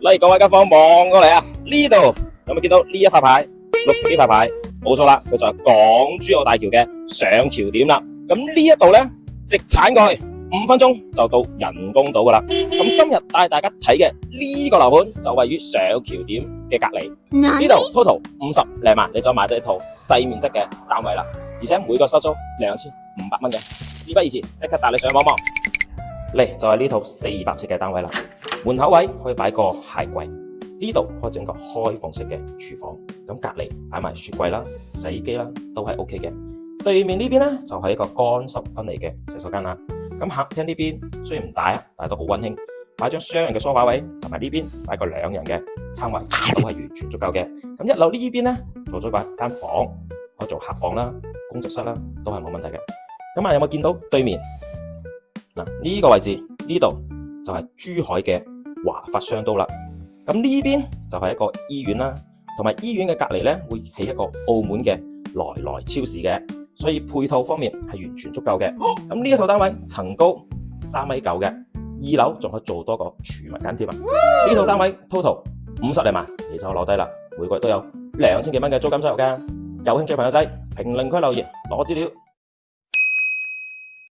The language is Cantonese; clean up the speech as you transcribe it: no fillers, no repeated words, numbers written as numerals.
嚟，各位街坊望過嚟啊！呢度有冇見到呢一塊牌？綠色呢塊牌，冇錯啦，佢就係港珠澳大橋嘅上橋點啦。咁呢一度呢，直鏟過去5分鐘就到人工島噶啦。咁今日帶大家睇嘅呢個樓盤就位於上橋點嘅隔離，呢度 total 50零萬，你就買到一套細面積嘅單位啦，而且每個收租2500蚊嘅。事不宜遲，即刻帶你上網望。嚟就係呢套400尺嘅單位啦，門口位可以擺個鞋櫃，呢度可以整個開放式嘅廚房，咁隔離擺埋雪櫃啦、洗衣機啦，都係 OK嘅。對面呢邊呢，就係一個乾濕分離嘅洗手間啦。咁客廳呢邊雖然唔大啊，但係都好溫馨，擺張雙人嘅梳化位，同埋呢邊擺個2人嘅餐位，都係完全足夠嘅。咁1樓呢邊呢，做咗一間房，可以做客房啦、工作室啦，都係冇問題嘅。咁啊，有冇見到對面？嗱，呢個位置呢度就係珠海嘅華發商都啦。咁呢邊就係一個醫院啦，同埋醫院嘅隔離呢會起一個澳門嘅來來超市嘅，所以配套方面係完全足夠嘅。咁呢一套單位層高3.9米嘅，2樓仲可以做多個儲物間添啊！呢套單位 total 50零萬，你就攞低啦，每個月都有2000幾蚊嘅租金收入㗎。有興趣朋友仔評論區留言攞資料。